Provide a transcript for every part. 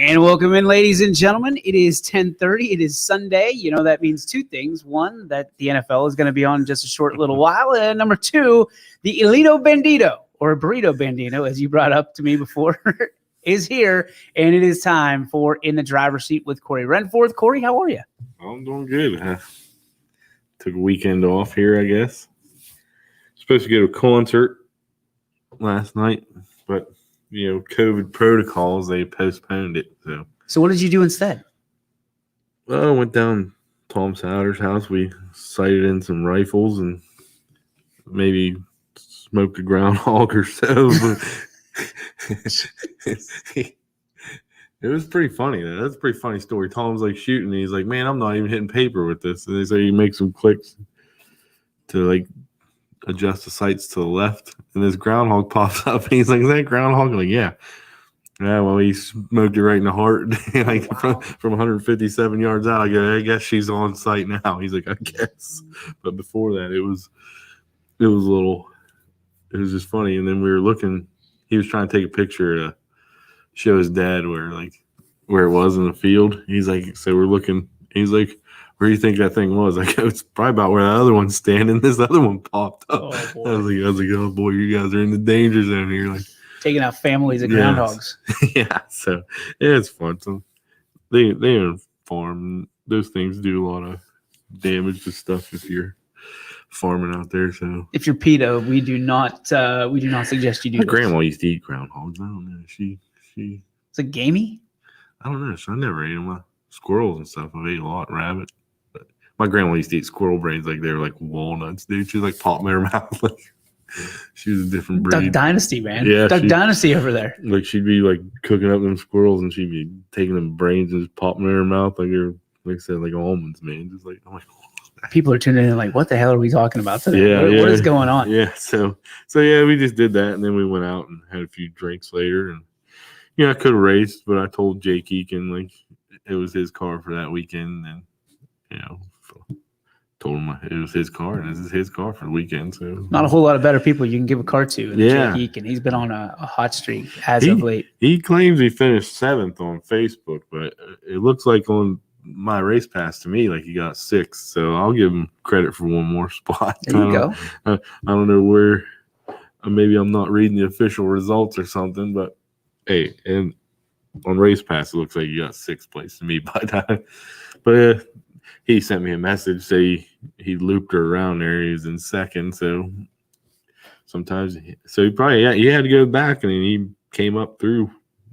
And welcome in, ladies and gentlemen. It is 10:30. It is Sunday. You know, that means two things. One, that the NFL is going to be on in just a short little while. And number two, the Elito Bandito, or Burrito Bandito, as you brought up to me before, is here. And it is time for In the Driver's Seat with Corey Renforth. Corey, how are you? I'm doing good. Took a weekend off here, I guess. Supposed to go to a concert last night, but COVID protocols, they postponed it. So what did you do instead? Well, I went down Tom Souter's house. We sighted in some rifles and maybe smoked a groundhog or so. It was pretty funny, though. That's a pretty funny story. Tom's like shooting, and he's like, man, I'm not even hitting paper with this. And they say he makes some clicks to adjust the sights to the left, and this groundhog pops up, and he's like, is that groundhog? I'm like, yeah. Yeah, well, he smoked it right in the heart, from 157 yards out. I go, I guess she's on site now. He's like, I guess. But before that, it was just funny. And then we were looking. He was trying to take a picture to show his dad where it was in the field. He's like, so we're looking. He's like, where do you think that thing was? I go, it's probably about where that other one's standing. This other one popped up. Oh, boy. I was like, oh boy, you guys are in the danger zone here. Taking out families of groundhogs. Yeah, so it's fun. So they farm. Those things do a lot of damage to stuff if you're farming out there. So if you're PETA, we do not suggest you do. My this. grandma used to eat groundhogs. I don't know. She Is it gamey? I don't know. I never ate them. Squirrels and stuff. I've ate a lot. Rabbit. But my grandma used to eat squirrel brains like they were like walnuts, dude. She was like popping her mouth. She was a different breed. Duck Dynasty, man. Yeah, Duck Dynasty over there. She'd be cooking up them squirrels, and she'd be taking them brains and just popping them in her mouth like they're, like I said, like almonds, man. Just I'm like, people are tuning in like, what the hell are we talking about today? Yeah, what is going on? Yeah, so yeah, we just did that, and then we went out and had a few drinks later, and I could have raced, but I told Jake Eakin it was his car for that weekend, and told him it was his car, and this is his car for the weekend. So not a whole lot of better people you can give a car to. Yeah, Jake Eakin. He's been on a hot streak of late. He claims he finished 7th on Facebook, but it looks like on my race pass to me he got 6th. So I'll give him credit for one more spot. There you go. I don't know where. Maybe I'm not reading the official results or something, but hey, and on race pass it looks like you got 6th place to me. But he sent me a message say he looped her around there. He was in 2nd, so sometimes he probably he had to go back, and he came up through.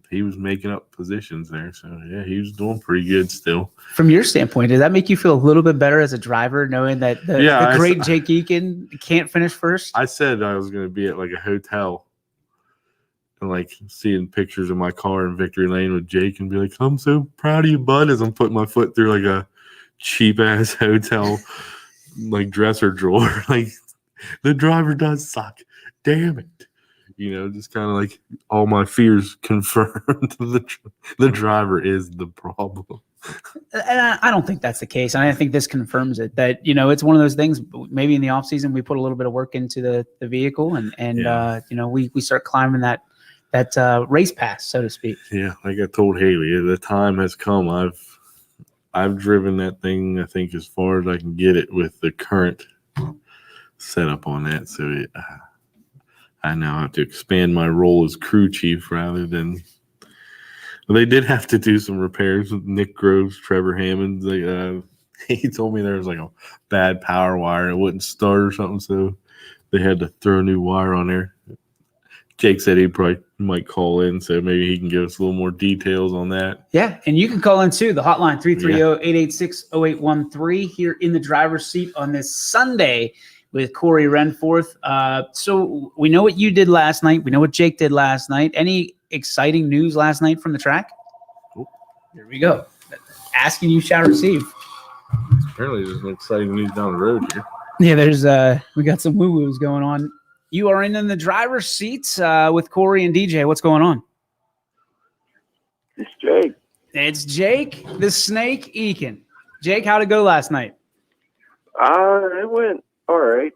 He was making up positions there, so yeah, he was doing pretty good still. From your standpoint, does that make you feel a little bit better as a driver, knowing that the great Jake Eakin can't finish first? I said I was going to be at a hotel and seeing pictures of my car in Victory Lane with Jake and be like, I'm so proud of you, bud, as I'm putting my foot through a cheap ass hotel dresser drawer. The driver does suck, damn it, just kind of all my fears confirmed. The driver is the problem. And I don't think that's the case, and I think this confirms it, that it's one of those things. Maybe in the off season we put a little bit of work into the vehicle, and we start climbing that race pass, so to speak. Yeah, like I told Haley, the time has come. I've driven that thing, I think, as far as I can get it with the current setup on that. So I now have to expand my role as crew chief rather than. Well, they did have to do some repairs with Nick Groves, Trevor Hammond. He told me there was a bad power wire and it wouldn't start or something, so they had to throw a new wire on there. Jake said he probably might call in, so maybe he can give us a little more details on that. Yeah, and you can call in too. The hotline, 330-886-0813, here in the driver's seat on this Sunday with Corey Renforth. So we know what you did last night. We know what Jake did last night. Any exciting news last night from the track? Oh. Here we go. Asking you shall receive. Apparently there's some exciting news down the road here. Yeah, we got some woo-woos going on. You are in the driver's seats with Corey and DJ. What's going on? It's Jake. It's Jake, the Snake Eakin. Jake, how'd it go last night? It went all right.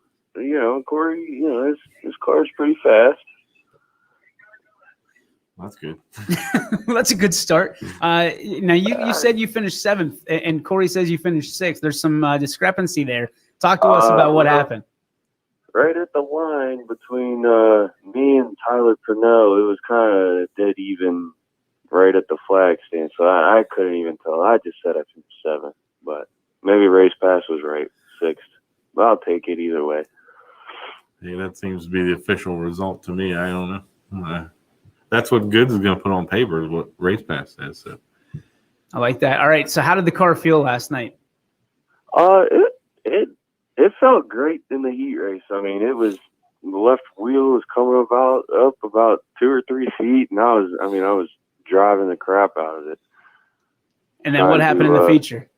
Corey, his car's pretty fast. That's good. Well, that's a good start. Now, you said you finished 7th, and Corey says you finished 6th. There's some discrepancy there. Talk to us about what happened. Right at the line between me and Tyler Purnell, it was kind of dead even right at the flag stand, so I couldn't even tell. I just said I finished 7th, but maybe Race Pass was right, 6th. But I'll take it either way. Yeah, that seems to be the official result to me. I don't know. That's what Goods is going to put on paper is what Race Pass says. So. I like that. All right, so how did the car feel last night? It felt great in the heat race. I mean, it was the left wheel was coming up about 2 or 3 feet, and I was driving the crap out of it. And then what happened in the feature?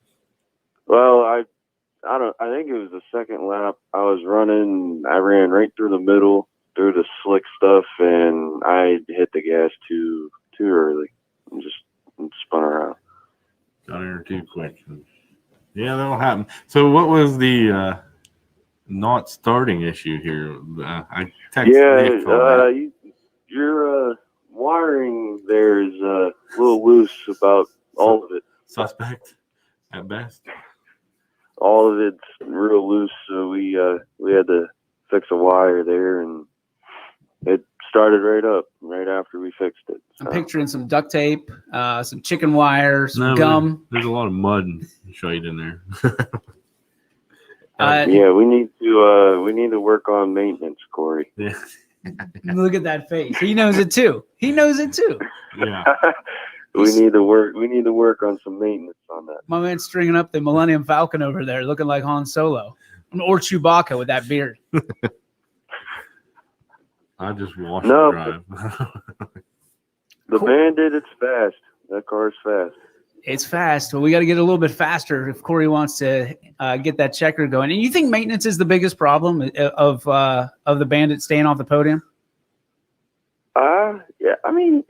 Well, I think it was the second lap. I ran right through the middle, through the slick stuff, and I hit the gas too early and just spun around. Got in her too quick. Yeah, that'll happen. So what was the not starting issue here? I texted Nick. Your wiring there is a little loose about all of it. Suspect at best. All of it's real loose, so we had to fix a wire there, and it started right up right after we fixed it. So. I'm picturing some duct tape, some chicken wire, some gum. There's a lot of mud and shade in there. Yeah, we need to work on maintenance, Corey. Yeah. Look at that face. He knows it too. Yeah. We need to work on some maintenance on that. My man's stringing up the Millennium Falcon over there, looking like Han Solo or Chewbacca with that beard. I just wash and drive. The Bandit, it's fast. That car's fast. It's fast. Well, we got to get a little bit faster if Corey wants to get that checker going. And you think maintenance is the biggest problem of the Bandit staying off the podium? Yeah. I mean,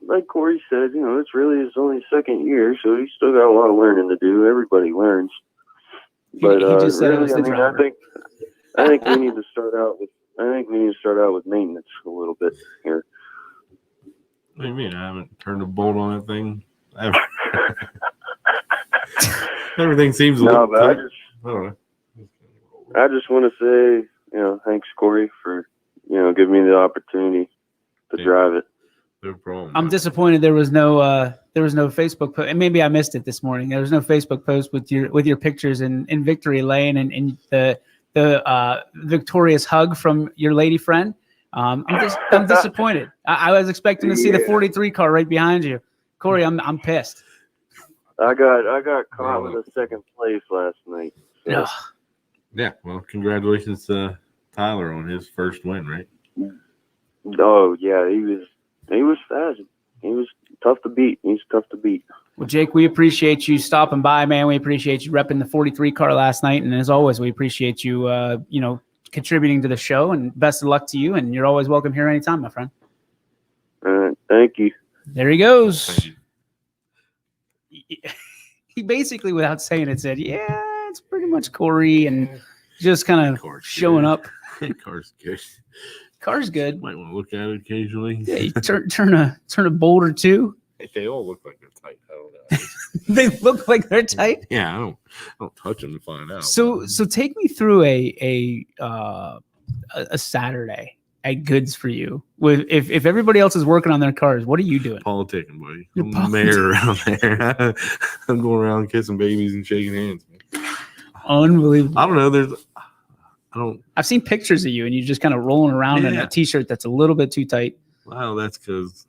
like Corey said, it's really his only second year, so he's still got a lot of learning to do. Everybody learns. But he just said really, it was the driver. I think we need to start out with maintenance a little bit here. What do you mean? I haven't turned a bolt on that thing. Everything seems a little tight. I just want to say, thanks, Corey, for giving me the opportunity to drive it. No problem. I'm disappointed there was no Facebook post, and maybe I missed it this morning. There was no Facebook post with your pictures in victory lane and the victorious hug from your lady friend. I'm disappointed. I was expecting to see the 43 car right behind you, Corey. I'm pissed. I got caught with a second place last night. So. Yeah. Well, congratulations to Tyler on his first win, right? Oh yeah, he was fast. He was tough to beat. Well, Jake, we appreciate you stopping by, man. We appreciate you repping the 43 car last night, and as always, we appreciate you, contributing to the show. And best of luck to you. And you're always welcome here anytime, my friend. Thank you. There he goes. He basically, without saying it, said, "Yeah, it's pretty much Corey," and just kind of showing up. Car's good. Car's good. Might want to look at it occasionally. Yeah, you turn a bolt or two. They all look like they're tight. I don't know. They look like they're tight. Yeah, I don't touch them to find out. So take me through a Saturday at Goods for you. If everybody else is working on their cars, what are you doing? Politicking, buddy. I'm mayor around there. I'm going around kissing babies and shaking hands. Man. Unbelievable. I don't know. I've seen pictures of you, and you're just kind of rolling around in a t-shirt that's a little bit too tight. Well, that's because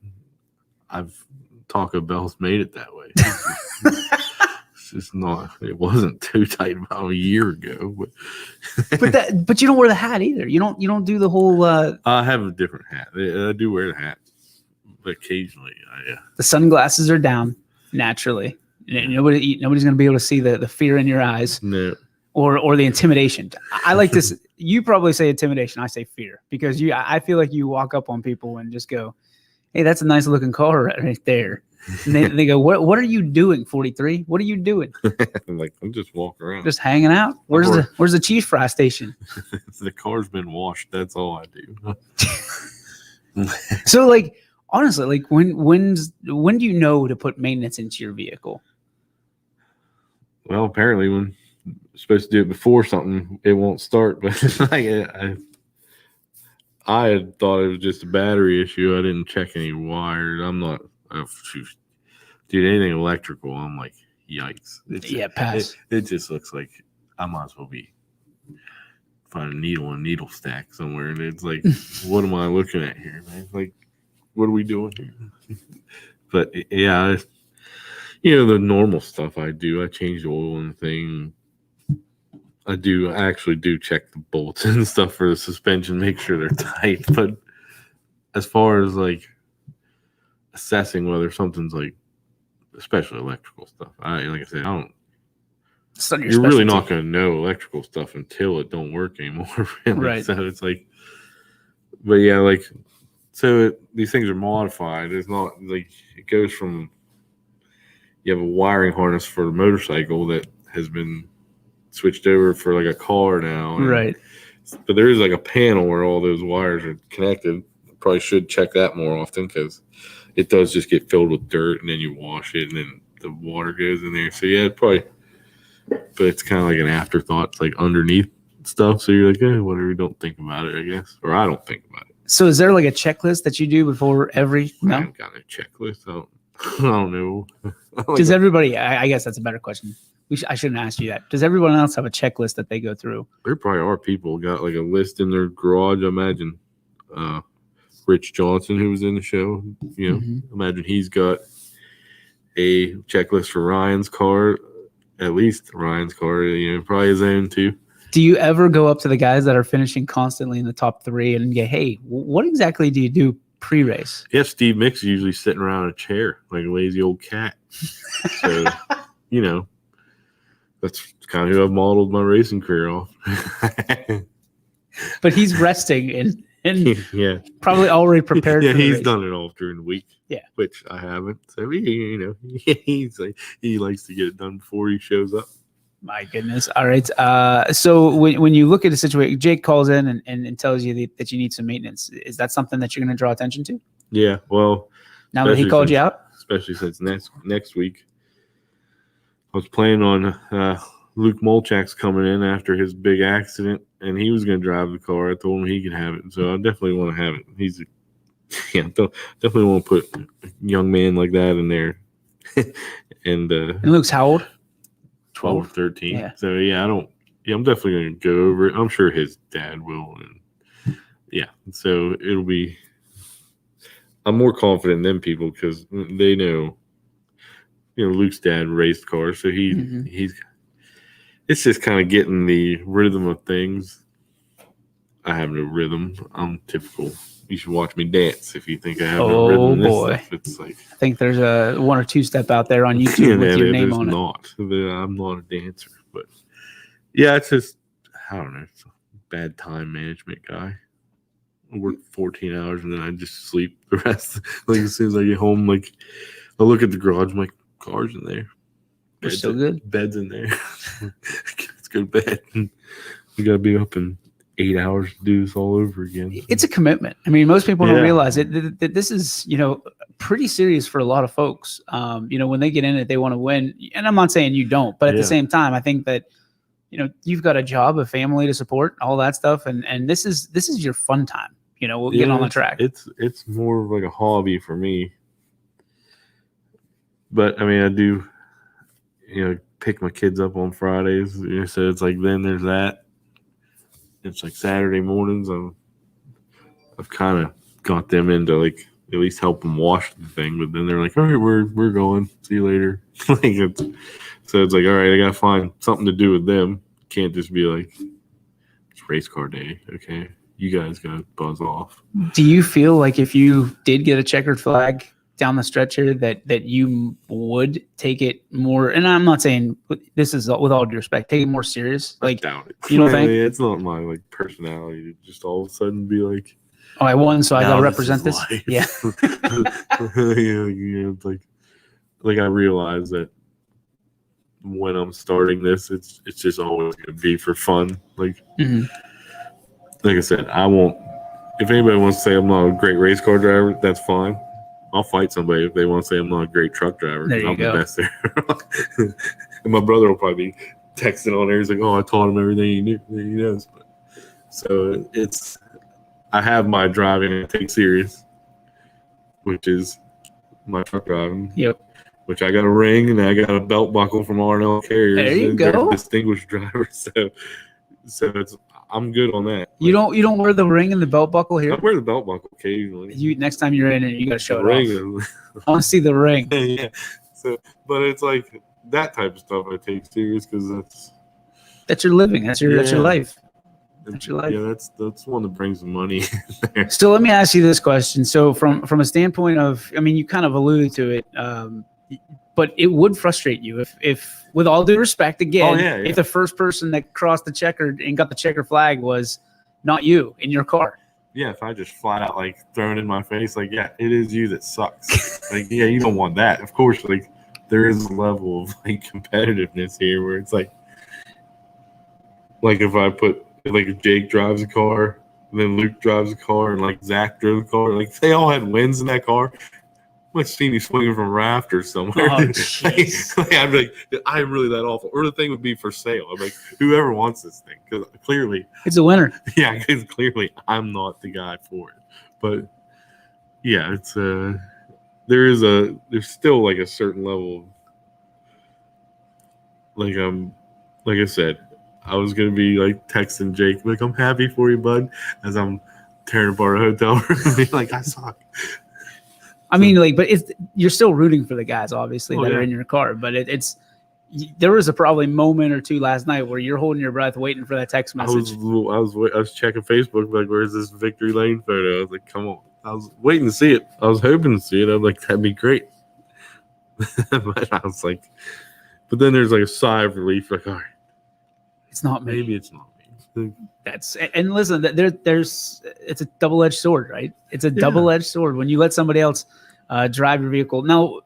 Taco Bell's made it that way. It's just not. It wasn't too tight about a year ago, but you don't wear the hat either. You don't do the whole. I have a different hat. I do wear the hat, but occasionally, the sunglasses are down naturally. Nobody's going to be able to see the fear in your eyes. No. Or the intimidation. I like this. You probably say intimidation. I say fear because I feel like you walk up on people and just go, "Hey, that's a nice looking car right there." And they go, "What are you doing, 43? What are you doing?" I'm just walking around, just hanging out. Where's the cheese fry station? The car's been washed. That's all I do. So honestly, like when do you know to put maintenance into your vehicle? Well, apparently when you're supposed to do it before something, it won't start. But I had thought it was just a battery issue. I didn't check any wires. I'm not, dude, anything electrical, I'm like, yikes. Pass. It just looks like I might as well be find a needle and needle stack somewhere. And it's like, what am I looking at here, man? Like, what are we doing here? But yeah, the normal stuff I do. I change the oil and thing. I actually do check the bolts and stuff for the suspension, make sure they're tight. But as far as like assessing whether something's like, especially electrical stuff, like I said, I don't. You're really not going to know electrical stuff until it don't work anymore. Really. Right. So it's like, but yeah, like, so these things are modified. It's not like it goes from, you have a wiring harness for the motorcycle that has been switched over for like a car now. Right. But there is like a panel where all those wires are connected. Probably should check that more often because it does just get filled with dirt and then you wash it and then the water goes in there. So yeah, but it's kind of like an afterthought. It's like underneath stuff. So you're like, whatever, don't think about it, I guess. Or I don't think about it. So is there like a checklist that you do before every? I haven't got a checklist. I don't know. Does everybody? I guess that's a better question. I shouldn't ask you that. Does everyone else have a checklist that they go through? There probably are people who got like a list in their garage. I imagine Rich Johnson, who was in the show, imagine he's got a checklist for Ryan's car, at least Ryan's car, probably his own too. Do you ever go up to the guys that are finishing constantly in the top 3 and get, hey, what exactly do you do pre-race? Yeah, Steve Mix is usually sitting around a chair like a lazy old cat. So, that's kind of who I've modeled my racing career off. But he's resting and yeah, probably already prepared. Yeah, for the he's race. done it all during the week. Yeah, which I haven't. So he's like, he likes to get it done before he shows up. My goodness. All right. So when you look at a situation, Jake calls in and tells you that you need some maintenance. Is that something that you're going to draw attention to? Yeah. Well, now that he called you out, especially since next week, I was planning on Luke Molchak's coming in after his big accident, and he was going to drive the car. I told him he could have it, so I definitely want to have it. Definitely want to put a young man like that in there. and Luke's how old? 12 or 13. Yeah. So I'm definitely going to go over it. I'm sure his dad will. And yeah. So I'm more confident than people because they know, Luke's dad raced cars. So he's, it's just kind of getting the rhythm of things. I have no rhythm. I'm typical. You should watch me dance if you think I have no rhythm. Oh boy. It's like, I think there's a 1 or 2 step out there on YouTube with your name on it. I'm not a dancer, but yeah, it's just, I don't know. It's a bad time management guy. I work 14 hours and then I just sleep the rest. Like as soon as I get home, like I look at the garage, I'm like, car's in there. We're still good. Bed's in there. Let's go to bed. We got to be up in 8 hours to do this all over again. It's a commitment. I mean, most people don't realize it. That this is, pretty serious for a lot of folks. When they get in it, they want to win. And I'm not saying you don't, but at the same time, I think that, you've got a job, a family to support, all that stuff. And this is your fun time. We'll get on the track. It's more of like a hobby for me. But I mean, I do, pick my kids up on Fridays. So it's like, then there's that. It's like Saturday mornings. I've kind of got them into like at least help them wash the thing, but then they're like, all right, we're going. See you later. So it's like, all right, I gotta find something to do with them. Can't just be like, it's race car day. Okay, you guys gotta buzz off. Do you feel like if you did get a checkered flag down the stretch here that you would take it more, and I'm not saying this is with all due respect, take it more serious? Like, I doubt it. You don't think? It's not my like personality to just all of a sudden be like, oh, I won, so I gotta represent this. Life. Yeah. Like I realize that when I'm starting this, it's just always gonna be for fun. Like I said, I won't. If anybody wants to say I'm not a great race car driver, that's fine. I'll fight somebody if they want to say I'm not a great truck driver. There you I'm go. the best there. And my brother will probably be texting on there. He's like, "Oh, I taught him everything he knows." But, so I have my driving I take serious, which is my truck driving. Yep. Which I got a ring and I got a belt buckle from R&L Carriers. There you They're go. distinguished drivers. So I'm good on that. You don't wear the ring and the belt buckle here? I wear the belt buckle occasionally. Next time you're in it, you got to show The it off. I want to see the ring. Yeah. So, but it's like that type of stuff I take serious because That's your living. That's your life. That's your life. Yeah, that's one that brings the money in there. So let me ask you this question. So from a standpoint of, I mean, you kind of alluded to it, but it would frustrate you if with all due respect, again, if the first person that crossed the checker and got the checker flag was not you in your car. Yeah, if I just flat out like thrown in my face, like, yeah, it is you that sucks. Like, yeah, you don't want that. Of course, like there is a level of like competitiveness here where it's like if I put like if Jake drives a car, and then Luke drives a car, and like Zach drove a car, like they all had wins in that car. I've seen you swinging from rafters somewhere. Oh, like, I'd be like, I'm really that awful. Or the thing would be for sale. I'm like, whoever wants this thing, because clearly it's a winner. Yeah, because clearly I'm not the guy for it. But yeah, it's there's still like a certain level of like I said, I was gonna be like texting Jake, like, I'm happy for you, bud, as I'm tearing apart a hotel room. Like, I suck. I mean, like, but you're still rooting for the guys, obviously, that are in your car. But there was a probably moment or two last night where you're holding your breath, waiting for that text message. I was checking Facebook, like, where's this victory lane photo? I was like, come on. I was waiting to see it. I was hoping to see it. I was like, that'd be great. But I was like, but then there's like a sigh of relief, like, all right, it's not me. Maybe it's not me. And listen, there's it's a double-edged sword, right? It's a double-edged sword when you let somebody else drive your vehicle. Now,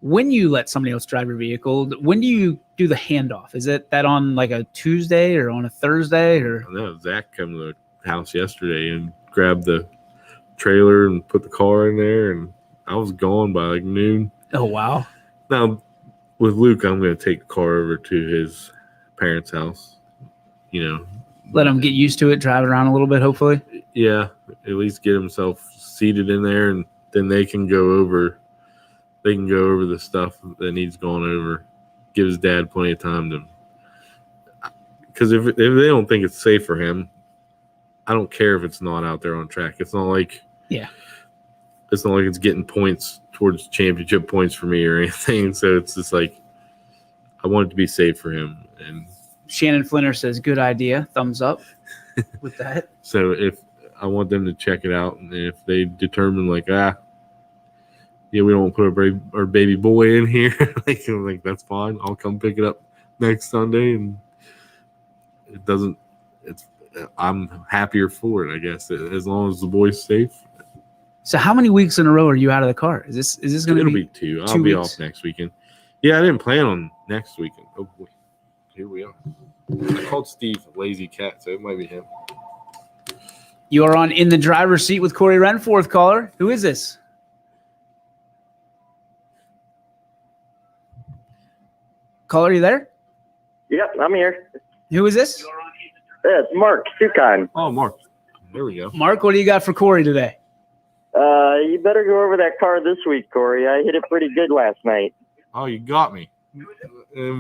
when you let somebody else drive your vehicle, when do you do the handoff? Is it that on like a Tuesday or on a Thursday? Or no, Zach came to the house yesterday and grabbed the trailer and put the car in there, and I was gone by like noon. Oh wow! Now with Luke, I'm going to take the car over to his parents' house. You know, let him get used to it, drive it around a little bit, hopefully. Yeah, at least get himself seated in there, and then they can go over the stuff that needs going over. Give his dad plenty of time to, because if they don't think it's safe for him, I don't care if it's not out there on track. It's not like it's getting points towards championship points for me or anything. So it's just like I want it to be safe for him. And Shannon Flinner says, good idea. Thumbs up with that. So if I want them to check it out, and if they determine like, we don't want to put our baby boy in here, like that's fine. I'll come pick it up next Sunday, and I'm happier for it, I guess, as long as the boy's safe. So how many weeks in a row are you out of the car? Is this going to be? It'll be 2. I'll be off next weekend. Yeah, I didn't plan on next weekend. Oh boy. Here we are. I called Steve a lazy cat, so it might be him. You are in the driver's seat with Corey Renforth, caller. Who is this? Caller, are you there? Yep, I'm here. Who is this? It's Mark Sukan. Oh, Mark. There we go. Mark, what do you got for Corey today? You better go over that car this week, Corey. I hit it pretty good last night. Oh, you got me.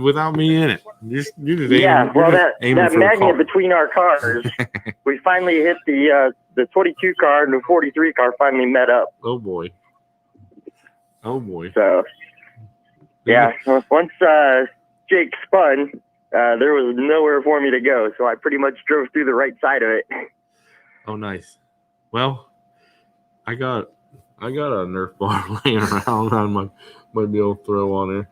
Without me in it. You're just that magnet between our cars, we finally hit the 22 car and the 43 car finally met up. Oh boy. So, yeah, once Jake spun, there was nowhere for me to go, so I pretty much drove through the right side of it. Oh, nice. Well, I got a Nerf bar laying around. I might be able to throw on there.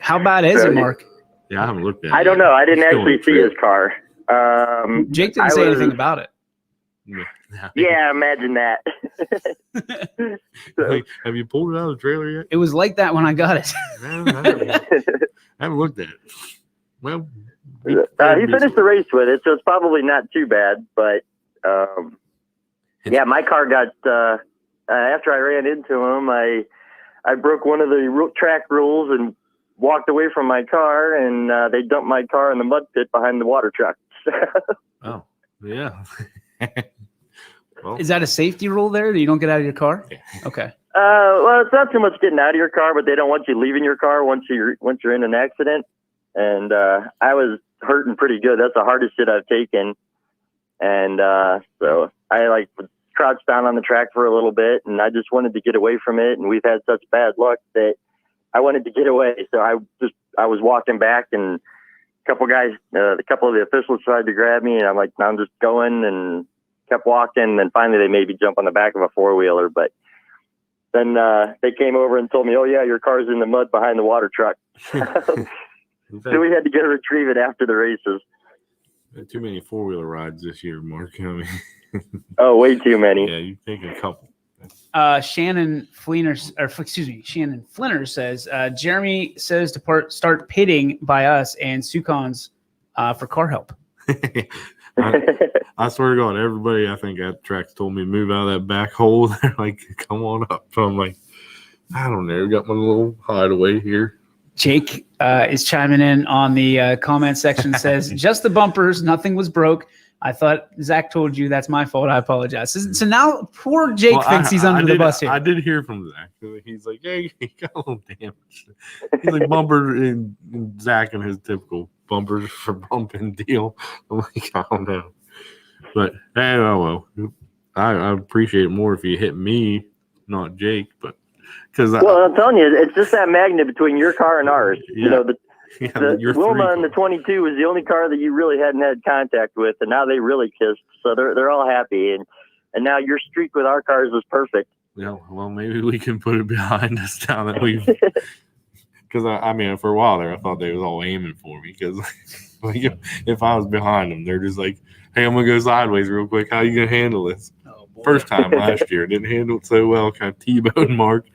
How bad is it, Mark? Yeah, I haven't looked at it. I don't know. I didn't actually see his car. Jake didn't say anything about it. Yeah, imagine that. So, have you pulled it out of the trailer yet? It was like that when I got it. I haven't looked at it. Well, he finished the race with it, so it's probably not too bad. But yeah, my car got after I ran into them, I broke one of the track rules and walked away from my car, and they dumped my car in the mud pit behind the water truck. Oh, yeah. Well, Is that a safety rule there that you don't get out of your car? yeah. Okay. Well, it's not too much getting out of your car, but they don't want you leaving your car once you're in an accident. And I was hurting pretty good. That's the hardest shit I've taken. And so I crouched down on the track for a little bit, and I just wanted to get away from it. And we've had such bad luck that I wanted to get away. So I was walking back, and a couple of the officials tried to grab me, and I'm like, no, I'm just going, and kept walking. And finally they made me jump on the back of a four-wheeler. But then they came over and told me, oh, yeah, your car's in the mud behind the water truck. So we had to go retrieve it after the races. Too many four-wheeler rides this year, Mark. I mean, Oh, way too many. yeah, you take a couple. Shannon Fleener says, Jeremy says to start pitting by us and Sukon's for car help. I swear to God, everybody I think at tracks told me to move out of that back hole. They're like, come on up. So I'm like, I don't know. Got my little hideaway here. Jake is chiming in on the comment section, says, just the bumpers. Nothing was broke. I thought Zach told you. That's my fault. I apologize. So now poor Jake thinks he's under the bus here. I did hear from Zach. He's like, hey, he got a little damage. He's like, bumper and Zach and his typical bumpers for bumping deal. I'm like, I don't know. But, hey, oh, well, I appreciate it more if you hit me, not Jake. But well, I'm telling you, it's just that magnet between your car and ours. Yeah. You know, the your Wilma and the 22 was the only car that you really hadn't had contact with, and now they really kissed. So they're all happy, and now your streak with our cars is perfect. Yeah, well, maybe we can put it behind us now that we've. Because I mean, for a while there, I thought they was all aiming for me. Because like, if I was behind them, they're just like, "Hey, I'm gonna go sideways real quick. How you gonna handle this?" Oh, boy. First time last year, didn't handle it so well. Kind of T-boned Mark.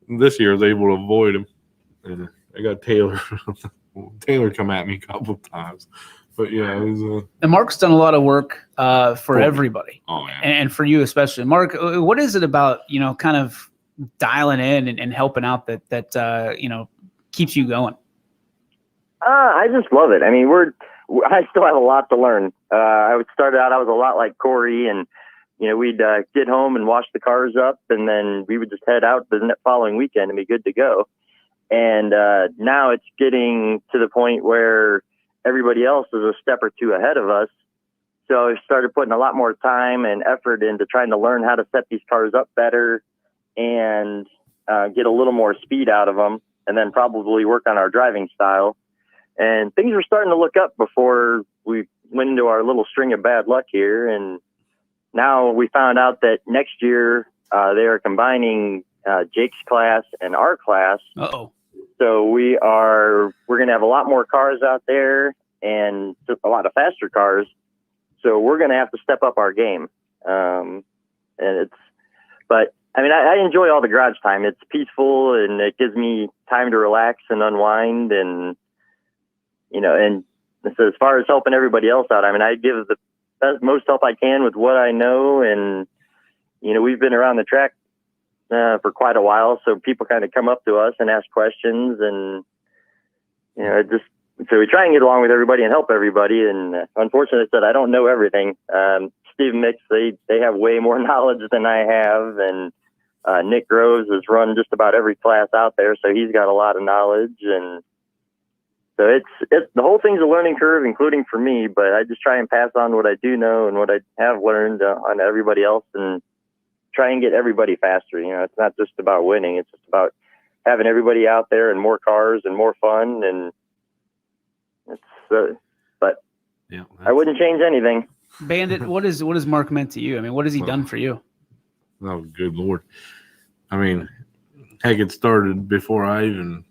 This year, I was able to avoid him, and I got Taylor. Taylor come at me a couple of times, but yeah, it was. And Mark's done a lot of work for everybody, Oh yeah, and for you especially. Mark, what is it about kind of dialing in and helping out that keeps you going? I just love it. I mean, I still have a lot to learn. I started out, I was a lot like Corey, and we'd get home and wash the cars up, and then we would just head out the following weekend and be good to go. And now it's getting to the point where everybody else is a step or two ahead of us. So I've started putting a lot more time and effort into trying to learn how to set these cars up better and get a little more speed out of them, and then probably work on our driving style. And things were starting to look up before we went into our little string of bad luck here. And now we found out that next year they are combining Jake's class and our class. Uh-oh. So we're going to have a lot more cars out there and a lot of faster cars. So we're going to have to step up our game. But I mean, I enjoy all the garage time. It's peaceful, and it gives me time to relax and unwind. And, and so as far as helping everybody else out, I mean, I give the most help I can with what I know. And, we've been around the track for quite a while, so people kind of come up to us and ask questions, and so we try and get along with everybody and help everybody. And unfortunately, I don't know everything. Steve Mix, they have way more knowledge than I have, and Nick Groves has run just about every class out there, so he's got a lot of knowledge. And so it's the whole thing's a learning curve, including for me. But I just try and pass on what I do know and what I have learned on everybody else, and try and get everybody faster. It's not just about winning. It's just about having everybody out there and more cars and more fun. And but yeah, I wouldn't change anything. Bandit, what is Mark meant to you? I mean, what has he done for you? Oh, good Lord. I mean, heck, it started before I even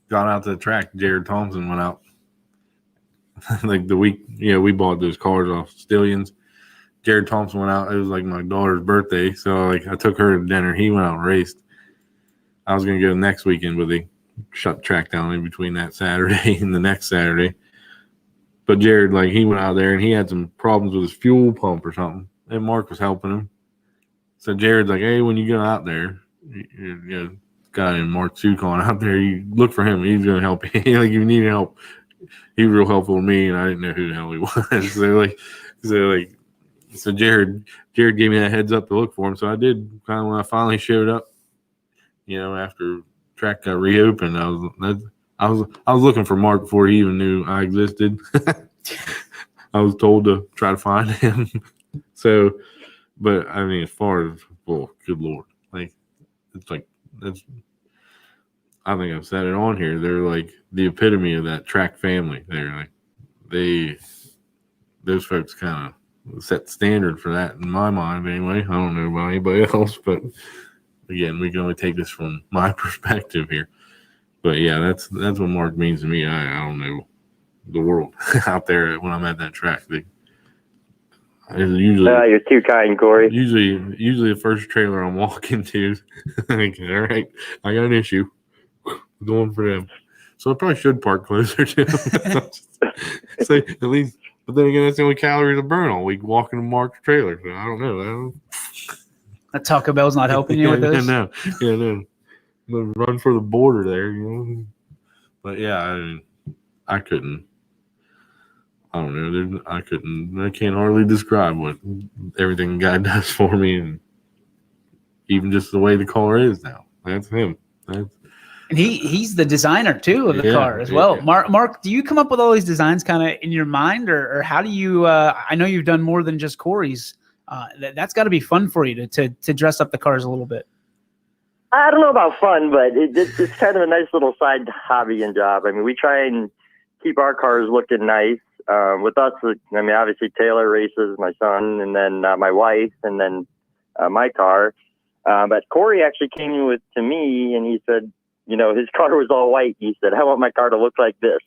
got out to the track. Jared Thompson went out. Like the week, we bought those cars off Stillions. Jared Thompson went out. It was like my daughter's birthday. So I took her to dinner. He went out and raced. I was going to go next weekend, but they shut the track down in between that Saturday and the next Saturday. But Jared, he went out there and he had some problems with his fuel pump or something. And Mark was helping him. So Jared's like, hey, when you go out there, you know, guy named Mark Sukon out there, you look for him. He's gonna help you. Like, if you need help, he was real helpful to me, and I didn't know who the hell he was. So Jared gave me that heads up to look for him. So I did. Kind of when I finally showed up, you know, after track got reopened, I was looking for Mark before he even knew I existed. I was told to try to find him. So, but I mean, as far as, well, good Lord, like, it's like, that's, I think I've said it on here. They're like the epitome of that track family. They're like, those folks kind of set the standard for that in my mind anyway. I don't know about anybody else, but again, we can only take this from my perspective here. But yeah, that's what Mark means to me. I don't know the world out there when I'm at that track. Usually, you're too kind, Corey. Usually the first trailer I'm walking to, like, all right, I got an issue. Going for them. So I probably should park closer to them. So at least, but then again, that's the only calories I burn all week walking to Mark's trailer. So I don't know. That Taco Bell's not helping you with this. No. Run for the border there, you know. But yeah, I couldn't. I don't know. I can't hardly describe what everything God does for me, and even just the way the car is now. That's him. And he's the designer too of the car as well. Yeah. Mark, do you come up with all these designs kind of in your mind, or how do you? I know you've done more than just Corey's. That's got to be fun for you to dress up the cars a little bit. I don't know about fun, but it's kind of a nice little side hobby and job. I mean, we try and keep our cars looking nice. With us, I mean, obviously Taylor races, my son, and then my wife, and then my car. But Corey actually came to me, and he said, you know, his car was all white. He said, I want my car to look like this.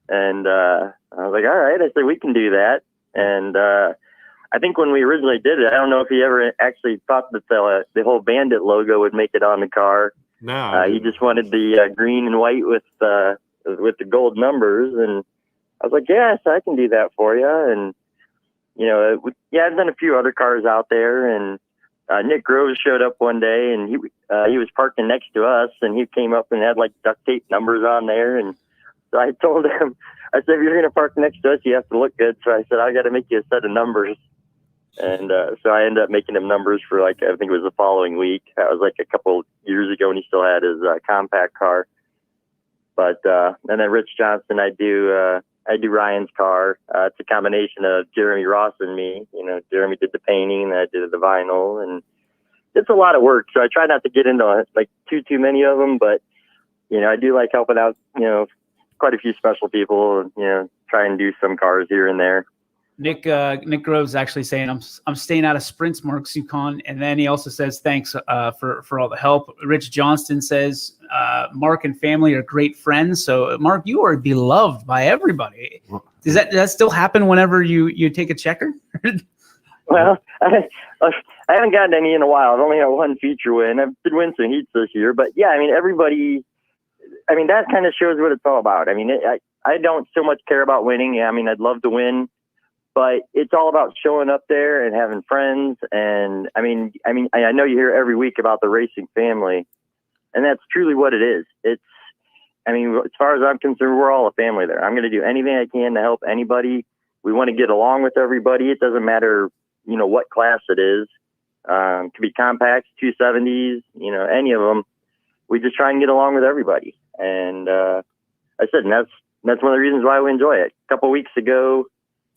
And I was like, all right. I said, we can do that. And I think when we originally did it, I don't know if he ever actually thought that the whole Bandit logo would make it on the car. No, he just wanted the green and white with the gold numbers. And I was like, yes, I can do that for you. And, you know, I've done a few other cars out there. And Nick Groves showed up one day, and he was parking next to us, and he came up and had like duct tape numbers on there. And so I told him, I said, if you're going to park next to us, you have to look good. So I said, I got to make you a set of numbers. And so I ended up making him numbers for, like, I think it was the following week. That was like a couple years ago when he still had his compact car. But and then Rich Johnson, I do Ryan's car. It's a combination of Jeremy Ross and me. You know, Jeremy did the painting, and I did the vinyl, and it's a lot of work. So I try not to get into like too many of them, but you know, I do like helping out. You know, quite a few special people. You know, try and do some cars here and there. Nick Groves actually saying I'm staying out of sprints, Mark Sukon, and then he also says thanks for all the help. Rich Johnston says Mark and family are great friends. So Mark, you are beloved by everybody. Does that still happen whenever you take a checker? Well, I haven't gotten any in a while. I've only had one feature win. I did win some heats this year, but yeah, I mean everybody. I mean that kind of shows what it's all about. I mean I don't so much care about winning. Yeah, I mean I'd love to win. But it's all about showing up there and having friends. And I mean, I know you hear every week about the racing family, and that's truly what it is. I mean, as far as I'm concerned, we're all a family there. I'm going to do anything I can to help anybody. We want to get along with everybody. It doesn't matter, you know, what class it is. It could be compacts, 270s, you know, any of them. We just try and get along with everybody. And I said, and that's one of the reasons why we enjoy it. A couple of weeks ago,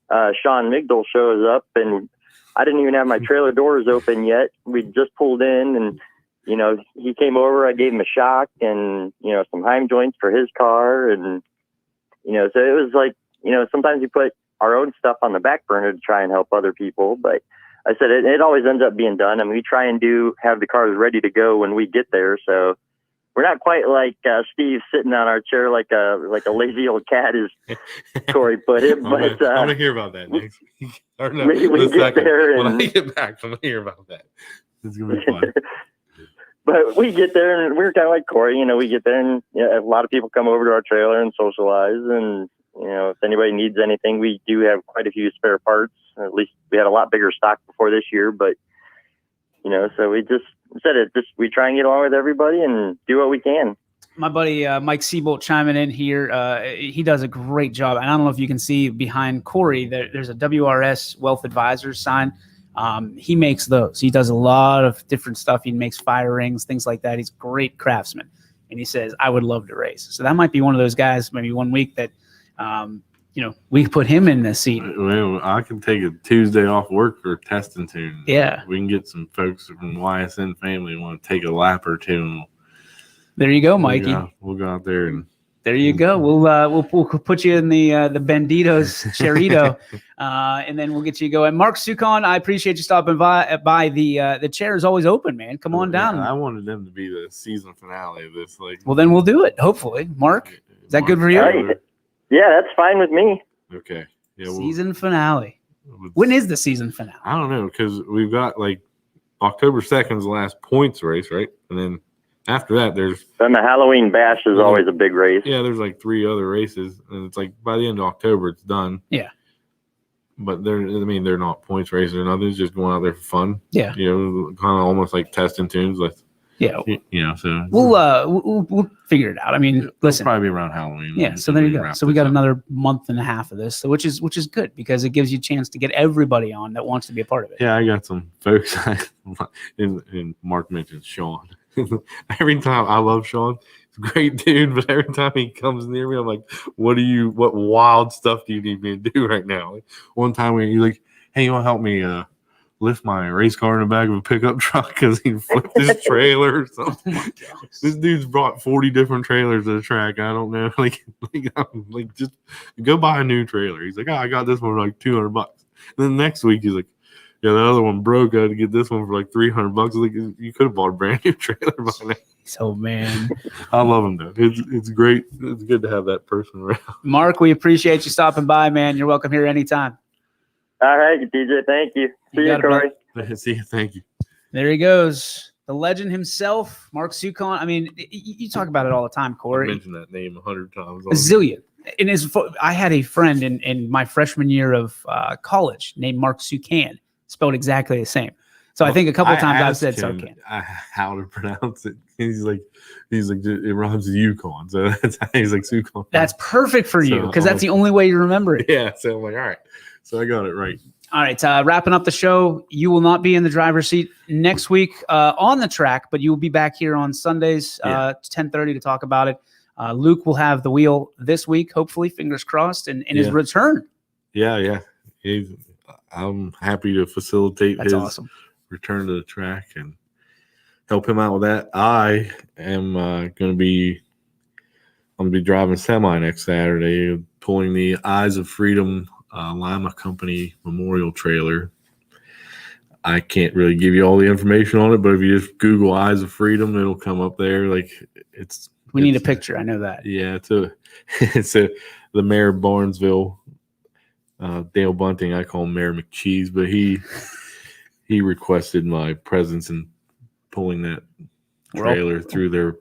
Sean Migdal shows up, and I didn't even have my trailer doors open yet. We just pulled in, and you know, he came over. I gave him a shock and, you know, some Heim joints for his car, and you know, so it was like, you know, sometimes you put our own stuff on the back burner to try and help other people, but I said it always ends up being done. I mean, we try and have the cars ready to go when we get there, so. We're not quite like Steve sitting on our chair like a lazy old cat, as Corey put it. But I'm gonna hear about that next week. Or no, we get there when I get back, I'm gonna hear about that. It's gonna be fun. But we get there, and we're kind of like Corey. You know, we get there, and you know, a lot of people come over to our trailer and socialize. And you know, if anybody needs anything, we do have quite a few spare parts. At least we had a lot bigger stock before this year, but. So we just said it. We try and get along with everybody and do what we can. My buddy Mike Seabolt chiming in here. He does a great job. And I don't know if you can see behind Corey, there's a WRS Wealth Advisors sign. He makes those. He does a lot of different stuff. He makes fire rings, things like that. He's a great craftsman. And he says, I would love to race. So that might be one of those guys, maybe one week that, we put him in the seat. Well, I can take a Tuesday off work for testing tune. Yeah. We can get some folks from YSN family who want to take a lap or two. There you go, Mikey. We'll go out there and there you go. We'll put you in the Bandito's Charito, and then we'll get you going. Mark Sukon, I appreciate you stopping by. The chair is always open, man. Come on down. I wanted them to be the season finale of this. Well, then we'll do it. Hopefully, Mark. Is that good for you? Right. Yeah, that's fine with me. Okay. Yeah. Season finale. When is the season finale? I don't know, because we've got like October 2nd is the last points race, right? And then after that, then the Halloween bash is always a big race. Yeah, there's like 3 other races, and it's like by the end of October, it's done. Yeah. But they're not points races or nothing. It's just going out there for fun. Yeah. Kind of almost like testing tunes. Like, yeah. So we'll figure it out. I mean, listen, it'll probably be around Halloween. Yeah. So there you go. So we got another month and a half of this, which is good because it gives you a chance to get everybody on that wants to be a part of it. Yeah, I got some folks. And Mark mentioned Sean. Every time, I love Sean. He's a great dude, but every time he comes near me, I'm like, what wild stuff do you need me to do right now? Like, one time when you're like, hey, you want to help me lift my race car in the back of a pickup truck because he flipped his trailer or something. Oh, this dude's brought 40 different trailers to the track. I don't know. Like just go buy a new trailer. He's like, I got this one for like $200. And then next week he's like, yeah, the other one broke. I had to get this one for like $300. Like, you could have bought a brand new trailer by now. So, man, I love him though. It's great. It's good to have that person around. Mark, we appreciate you stopping by, man. You're welcome here anytime. All right, DJ. Thank you. See you, Corey. See you. Thank you. There he goes. The legend himself, Mark Sukon. I mean, you talk about it all the time, Corey. I mentioned that name 100 times. A zillion. I had a friend in my freshman year of college named Mark Sukan, spelled exactly the same. So I think a couple of times I've said Sarkan. How to pronounce it? He's like it rhymes with Yukon, so that's how he's like Sukon. That's perfect for you because that's the only way you remember it. Yeah, so I'm like, all right, so I got it right. All right, wrapping up the show. You will not be in the driver's seat next week on the track, but you will be back here on Sundays, 10:30 to talk about it. Luke will have the wheel this week, hopefully, fingers crossed, and his return. Yeah. I'm happy to facilitate his awesome. Return to the track and help him out with that. I am going to be driving semi next Saturday, pulling the Eyes of Freedom Lima Company Memorial Trailer. I can't really give you all the information on it, but if you just Google Eyes of Freedom, it'll come up there. Like we need a picture. I know that. Yeah, it's the mayor of Barnesville, Dale Bunting. I call him Mayor McCheese, but he requested my presence in pulling that trailer through their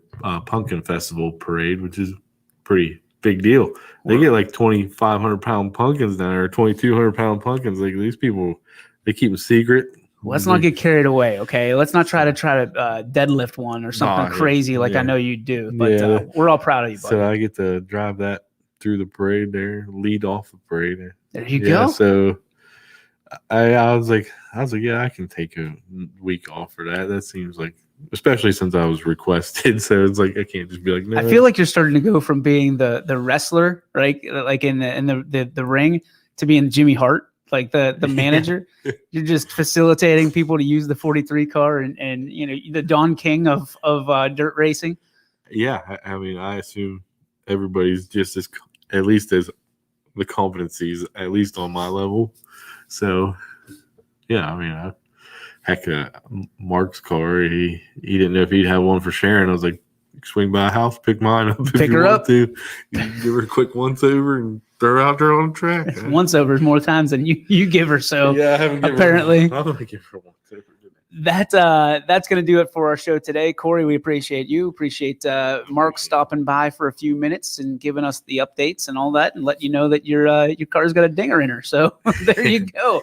pumpkin festival parade, which is a pretty big deal. They get like 2,500 pound pumpkins down there, 2,200 pound pumpkins. Like these people, they keep them secret. Let's not get carried away, okay? Let's not try to deadlift one or something crazy like I know you do. But we're all proud of you, buddy. So I get to drive that through the parade there, lead off the parade. There you go. So I was like, yeah, I can take a week off for that. That seems like, especially since I was requested. So it's like I can't just be like, no. I feel like you're starting to go from being the wrestler, right? Like in the ring, to being Jimmy Hart, like the manager. You're just facilitating people to use the 43 car and the Don King of dirt racing. Yeah, I mean, I assume everybody's just at least as the competencies, at least on my level. So, yeah, I mean, Mark's car, he didn't know if he'd have one for Sharon. I was like, swing by a house, pick mine up. Pick her up. Give her a quick once over and throw her out there on the track. Once over more times than you give her. So, yeah, I haven't apparently. I'm going to give her once over. That's going to do it for our show today. Corey, we appreciate you. Appreciate Mark stopping by for a few minutes and giving us the updates and all that and letting you know that your car's got a dinger in her. So there you go.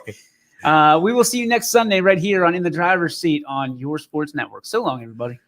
We will see you next Sunday right here on In the Driver's Seat on your sports network. So long, everybody.